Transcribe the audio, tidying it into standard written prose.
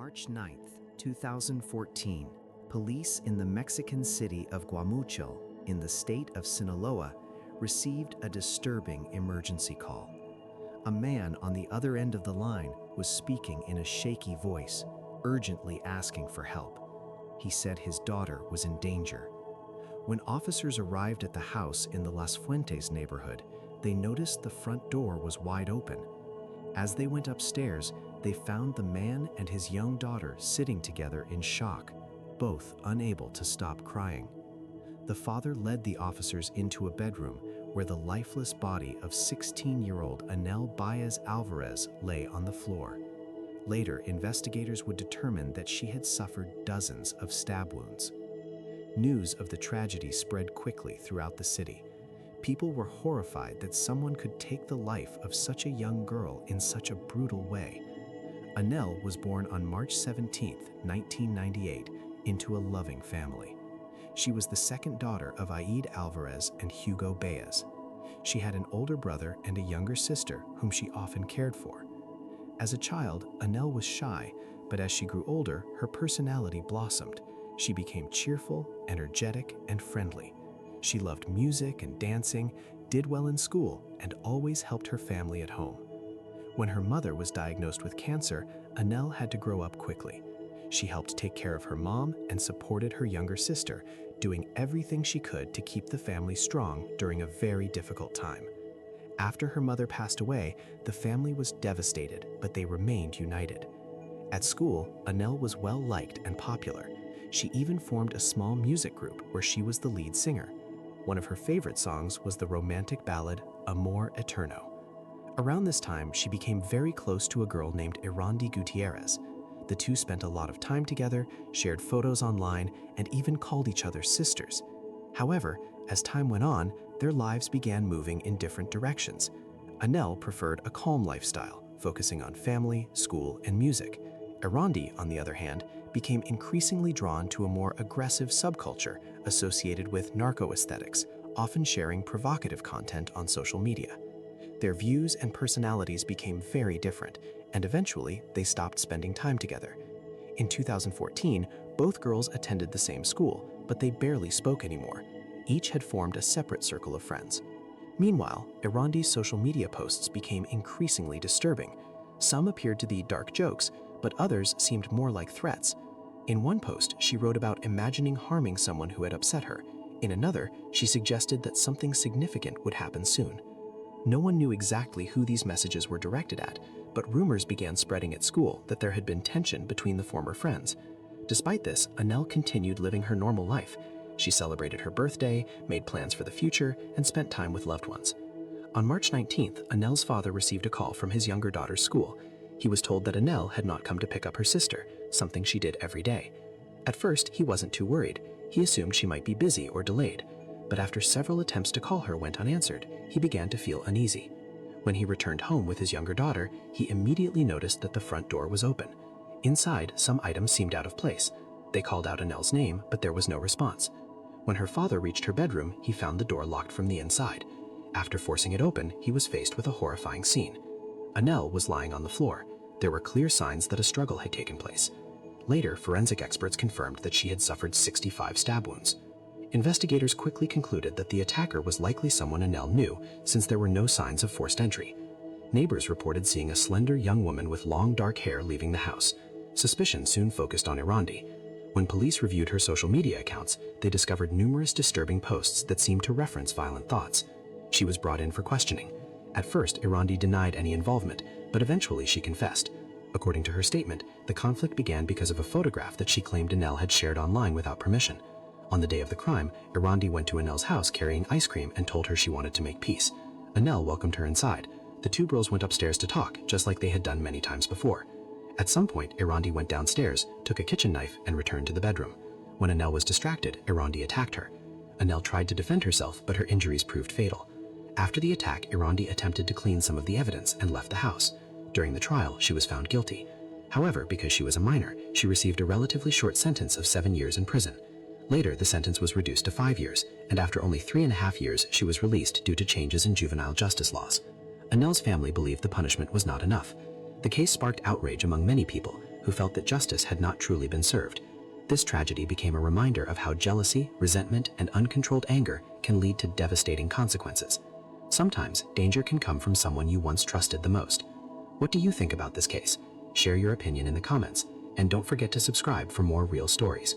March 9, 2014, police in the Mexican city of Guamúchil, in the state of Sinaloa, received a disturbing emergency call. A man on the other end of the line was speaking in a shaky voice, urgently asking for help. He said his daughter was in danger. When officers arrived at the house in the Las Fuentes neighborhood, they noticed the front door was wide open. As they went upstairs, they found the man and his young daughter sitting together in shock, both unable to stop crying. The father led the officers into a bedroom where the lifeless body of 16-year-old Anel Baez Alvarez lay on the floor. Later, investigators would determine that she had suffered dozens of stab wounds. News of the tragedy spread quickly throughout the city. People were horrified that someone could take the life of such a young girl in such a brutal way. Anel was born on March 17, 1998, into a loving family. She was the second daughter of Aid Alvarez and Hugo Baez. She had an older brother and a younger sister whom she often cared for. As a child, Anel was shy, but as she grew older, her personality blossomed. She became cheerful, energetic, and friendly. She loved music and dancing, did well in school, and always helped her family at home. When her mother was diagnosed with cancer, Anel had to grow up quickly. She helped take care of her mom and supported her younger sister, doing everything she could to keep the family strong during a very difficult time. After her mother passed away, the family was devastated, but they remained united. At school, Anel was well-liked and popular. She even formed a small music group where she was the lead singer. One of her favorite songs was the romantic ballad Amor Eterno. Around this time, she became very close to a girl named Erandi Gutierrez. The two spent a lot of time together, shared photos online, and even called each other sisters. However, as time went on, their lives began moving in different directions. Anel preferred a calm lifestyle, focusing on family, school, and music. Erandi, on the other hand, became increasingly drawn to a more aggressive subculture associated with narco-aesthetics, often sharing provocative content on social media. Their views and personalities became very different, and eventually they stopped spending time together. In 2014, both girls attended the same school, but they barely spoke anymore. Each had formed a separate circle of friends. Meanwhile, Erandi's social media posts became increasingly disturbing. Some appeared to be dark jokes, but others seemed more like threats. In one post, she wrote about imagining harming someone who had upset her. In another, she suggested that something significant would happen soon. No one knew exactly who these messages were directed at, but rumors began spreading at school that there had been tension between the former friends. Despite this, Anel continued living her normal life. She celebrated her birthday, made plans for the future, and spent time with loved ones. On March 19th, Anel's father received a call from his younger daughter's school. He was told that Anel had not come to pick up her sister, something she did every day. At first, he wasn't too worried. He assumed she might be busy or delayed. But after several attempts to call her went unanswered, he began to feel uneasy. When he returned home with his younger daughter, he immediately noticed that the front door was open. Inside, some items seemed out of place. They called out Anel's name, but there was no response. When her father reached her bedroom, he found the door locked from the inside. After forcing it open, he was faced with a horrifying scene. Anel was lying on the floor. There were clear signs that a struggle had taken place. Later, forensic experts confirmed that she had suffered 65 stab wounds. Investigators quickly concluded that the attacker was likely someone Anel knew, since there were no signs of forced entry. Neighbors reported seeing a slender young woman with long dark hair leaving the house. Suspicion soon focused on Erandi. When police reviewed her social media accounts, they discovered numerous disturbing posts that seemed to reference violent thoughts. She was brought in for questioning. At first, Erandi denied any involvement, but eventually she confessed. According to her statement, the conflict began because of a photograph that she claimed Anel had shared online without permission. On the day of the crime, Erandi went to Anel's house carrying ice cream and told her she wanted to make peace. Anel welcomed her inside. The two girls went upstairs to talk, just like they had done many times before. At some point, Erandi went downstairs, took a kitchen knife, and returned to the bedroom. When Anel was distracted, Erandi attacked her. Anel tried to defend herself, but her injuries proved fatal. After the attack, Erandi attempted to clean some of the evidence and left the house. During the trial, she was found guilty. However, because she was a minor, she received a relatively short sentence of 7 years in prison. Later, the sentence was reduced to 5 years, and after only 3.5 years, she was released due to changes in juvenile justice laws. Anel's family believed the punishment was not enough. The case sparked outrage among many people. who felt that justice had not truly been served. This tragedy became a reminder of how jealousy, resentment, and uncontrolled anger can lead to devastating consequences. Sometimes, danger can come from someone you once trusted the most. What do you think about this case? Share your opinion in the comments, and don't forget to subscribe for more real stories.